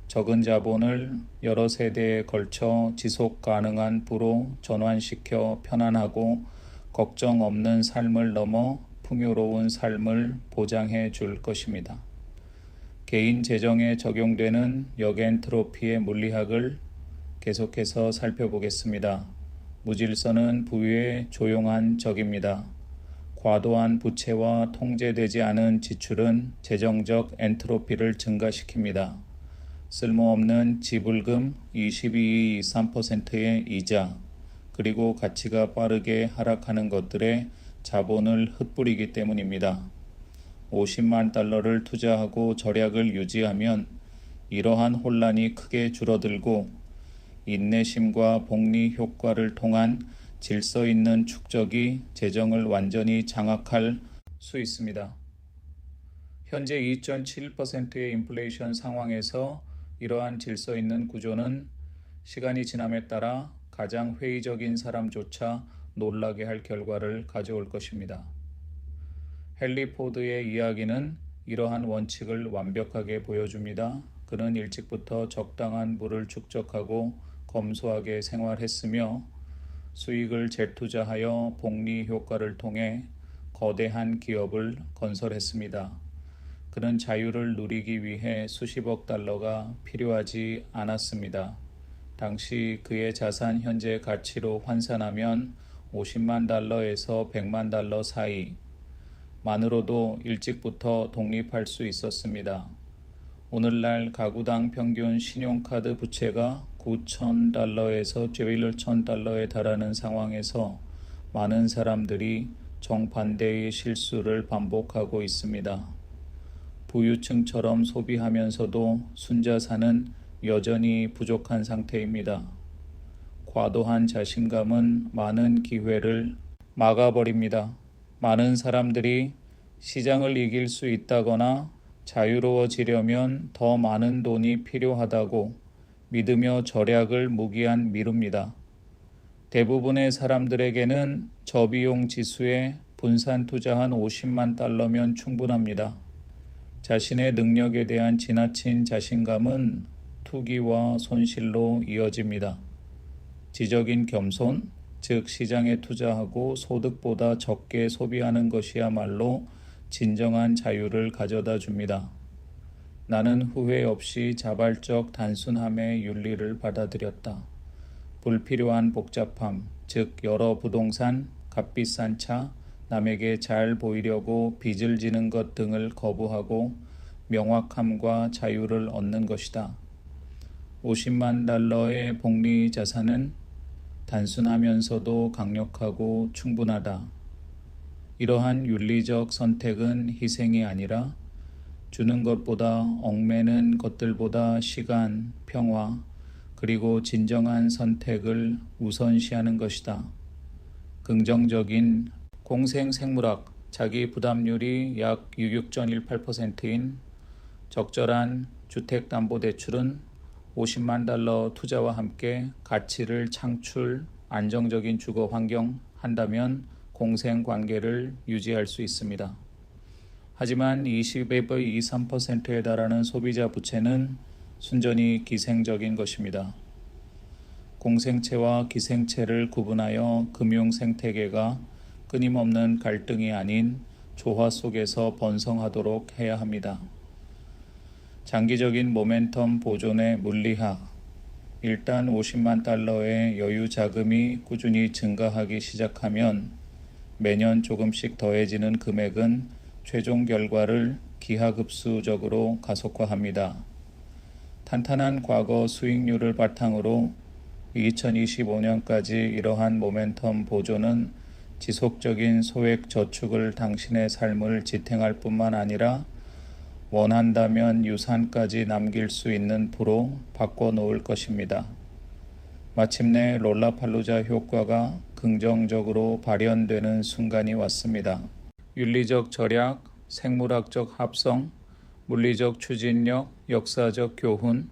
적은 자본을 여러 세대에 걸쳐 지속 가능한 부로 전환시켜 편안하고 걱정 없는 삶을 넘어 풍요로운 삶을 보장해 줄 것입니다. 개인 재정에 적용되는 역엔트로피의 물리학을 계속해서 살펴보겠습니다. 무질서는 부유의 조용한 적입니다. 과도한 부채와 통제되지 않은 지출은 재정적 엔트로피를 증가시킵니다. 쓸모없는 지불금 22.3%의 이자, 그리고 가치가 빠르게 하락하는 것들에 자본을 흩뿌리기 때문입니다. 50만 달러를 투자하고 절약을 유지하면 이러한 혼란이 크게 줄어들고 인내심과 복리 효과를 통한 질서 있는 축적이 재정을 완전히 장악할 수 있습니다. 현재 2.7%의 인플레이션 상황에서 이러한 질서 있는 구조는 시간이 지남에 따라 가장 회의적인 사람조차 놀라게 할 결과를 가져올 것입니다. 헨리 포드의 이야기는 이러한 원칙을 완벽하게 보여줍니다. 그는 일찍부터 적당한 부를 축적하고 검소하게 생활했으며 수익을 재투자하여 복리 효과를 통해 거대한 기업을 건설했습니다. 그는 자유를 누리기 위해 수십억 달러가 필요하지 않았습니다. 당시 그의 자산 현재 가치로 환산하면 50만 달러에서 100만 달러 사이 만으로도 일찍부터 독립할 수 있었습니다. 오늘날 가구당 평균 신용카드 부채가 9,000달러에서 11,000달러에 달하는 상황에서 많은 사람들이 정반대의 실수를 반복하고 있습니다. 부유층처럼 소비하면서도 순자산은 여전히 부족한 상태입니다. 과도한 자신감은 많은 기회를 막아버립니다. 많은 사람들이 시장을 이길 수 있다거나 자유로워지려면 더 많은 돈이 필요하다고 믿으며 절약을 무기한 미룹니다. 대부분의 사람들에게는 저비용 지수에 분산 투자한 50만 달러면 충분합니다. 자신의 능력에 대한 지나친 자신감은 투기와 손실로 이어집니다. 지적인 겸손, 즉 시장에 투자하고 소득보다 적게 소비하는 것이야말로 진정한 자유를 가져다 줍니다. 나는 후회 없이 자발적 단순함의 윤리를 받아들였다. 불필요한 복잡함, 즉 여러 부동산, 값비싼 차, 남에게 잘 보이려고 빚을 지는 것 등을 거부하고 명확함과 자유를 얻는 것이다. 50만 달러의 복리 자산은 단순하면서도 강력하고 충분하다. 이러한 윤리적 선택은 희생이 아니라 주는 것보다 얽매는 것들보다 시간, 평화, 그리고 진정한 선택을 우선시하는 것이다. 긍정적인 공생생물학, 자기 부담률이 약 66.18%인 적절한 주택담보대출은 50만 달러 투자와 함께 가치를 창출, 안정적인 주거 환경 한다면 공생관계를 유지할 수 있습니다. 하지만 22.23%에 달하는 소비자 부채는 순전히 기생적인 것입니다. 공생채와 기생채를 구분하여 금융 생태계가 끊임없는 갈등이 아닌 조화 속에서 번성하도록 해야 합니다. 장기적인 모멘텀 보존의 물리학. 일단 50만 달러의 여유 자금이 꾸준히 증가하기 시작하면 매년 조금씩 더해지는 금액은 최종 결과를 기하급수적으로 가속화합니다. 탄탄한 과거 수익률을 바탕으로 2025년까지 이러한 모멘텀 보존은 지속적인 소액 저축을 당신의 삶을 지탱할 뿐만 아니라 원한다면 유산까지 남길 수 있는 부로 바꿔놓을 것입니다. 마침내 롤라팔루자 효과가 긍정적으로 발현되는 순간이 왔습니다. 윤리적 절약, 생물학적 합성, 물리적 추진력, 역사적 교훈,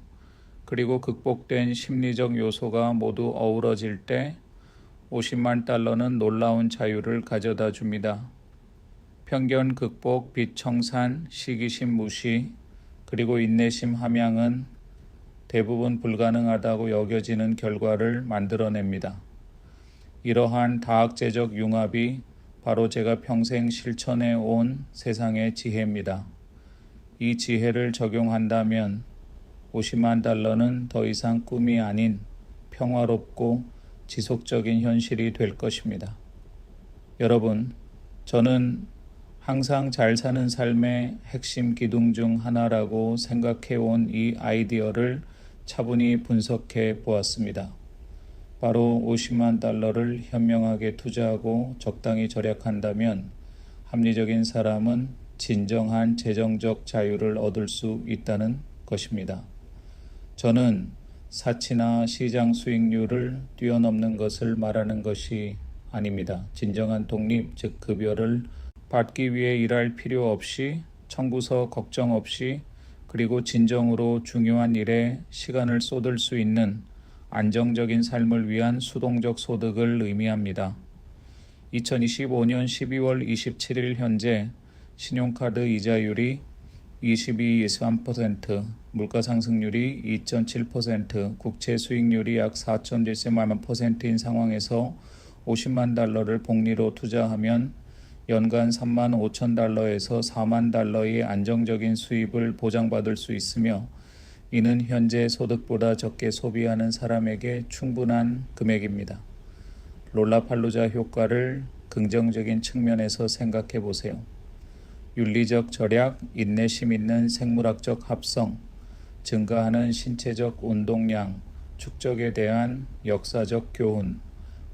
그리고 극복된 심리적 요소가 모두 어우러질 때 50만 달러는 놀라운 자유를 가져다 줍니다. 편견 극복, 빚 청산, 시기심 무시, 그리고 인내심 함양은 대부분 불가능하다고 여겨지는 결과를 만들어냅니다. 이러한 다학제적 융합이 바로 제가 평생 실천해 온 세상의 지혜입니다. 이 지혜를 적용한다면 50만 달러는 더 이상 꿈이 아닌 평화롭고 지속적인 현실이 될 것입니다. 여러분, 저는 항상 잘 사는 삶의 핵심 기둥 중 하나라고 생각해 온 이 아이디어를 차분히 분석해 보았습니다. 바로 50만 달러를 현명하게 투자하고 적당히 절약한다면 합리적인 사람은 진정한 재정적 자유를 얻을 수 있다는 것입니다. 저는 사치나 시장 수익률을 뛰어넘는 것을 말하는 것이 아닙니다. 진정한 독립, 즉 급여를 받기 위해 일할 필요 없이, 청구서 걱정 없이, 그리고 진정으로 중요한 일에 시간을 쏟을 수 있는 안정적인 삶을 위한 수동적 소득을 의미합니다. 2025년 12월 27일 현재 신용카드 이자율이 22.3%, 물가상승률이 2.7%, 국채 수익률이 약 4.73%인 상황에서 50만 달러를 복리로 투자하면 연간 3만 5천 달러에서 4만 달러의 안정적인 수입을 보장받을 수 있으며 이는 현재 소득보다 적게 소비하는 사람에게 충분한 금액입니다. 롤라팔루자 효과를 긍정적인 측면에서 생각해 보세요. 윤리적 절약, 인내심 있는 생물학적 합성, 증가하는 신체적 운동량, 축적에 대한 역사적 교훈,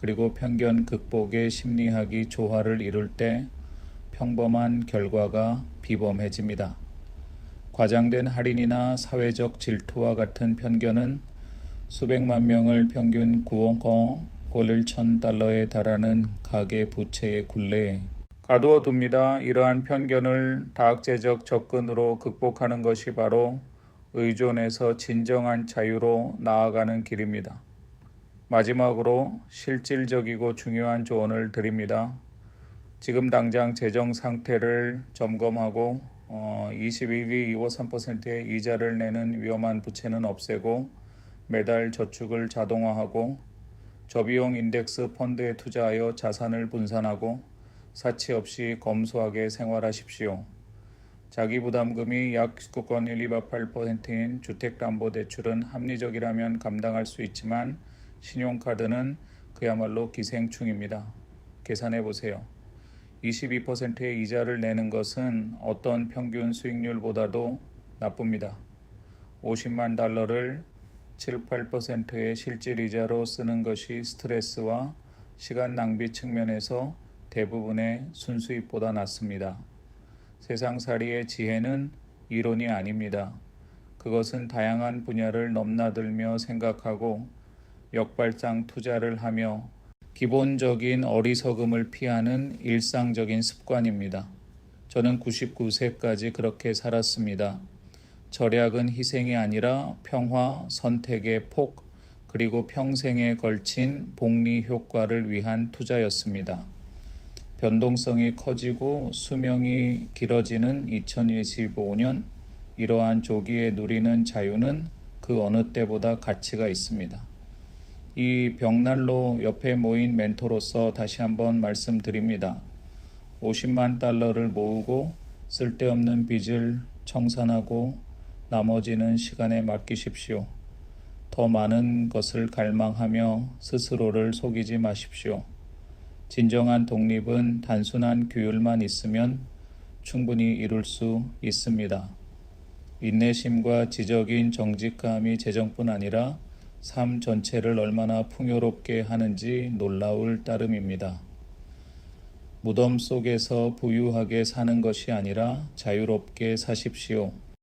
그리고 편견 극복의 심리학이 조화를 이룰 때 평범한 결과가 비범해집니다. 과장된 할인이나 사회적 질투와 같은 편견은 수백만 명을 평균 9억 1,000달러에 달하는 가계 부채의 굴레에 가두어 둡니다. 이러한 편견을 다학제적 접근으로 극복하는 것이 바로 의존에서 진정한 자유로 나아가는 길입니다. 마지막으로 실질적이고 중요한 조언을 드립니다. 지금 당장 재정 상태를 점검하고 21위 253%의 이자를 내는 위험한 부채는 없애고 매달 저축을 자동화하고 저비용 인덱스 펀드에 투자하여 자산을 분산하고 사치 없이 검소하게 생활하십시오. 자기부담금이 약 19.128%인 주택담보대출은 합리적이라면 감당할 수 있지만 신용카드는 그야말로 기생충입니다. 계산해 보세요. 22%의 이자를 내는 것은 어떤 평균 수익률보다도 나쁩니다. 50만 달러를 7, 8%의 실질 이자로 쓰는 것이 스트레스와 시간 낭비 측면에서 대부분의 순수익보다 낫습니다. 세상살이의 지혜는 이론이 아닙니다. 그것은 다양한 분야를 넘나들며 생각하고 역발상 투자를 하며 기본적인 어리석음을 피하는 일상적인 습관입니다. 저는 99세까지 그렇게 살았습니다. 절약은 희생이 아니라 평화, 선택의 폭, 그리고 평생에 걸친 복리 효과를 위한 투자였습니다. 변동성이 커지고 수명이 길어지는 2025년, 이러한 조기에 누리는 자유는 그 어느 때보다 가치가 있습니다. 이 벽난로 옆에 모인 멘토로서 다시 한번 말씀드립니다. 50만 달러를 모으고 쓸데없는 빚을 청산하고 나머지는 시간에 맡기십시오. 더 많은 것을 갈망하며 스스로를 속이지 마십시오. 진정한 독립은 단순한 규율만 있으면 충분히 이룰 수 있습니다. 인내심과 지적인 정직함이 재정뿐 아니라 삶 전체를 얼마나 풍요롭게 하는지 놀라울 따름입니다. 무덤 속에서 부유하게 사는 것이 아니라 자유롭게 사십시오.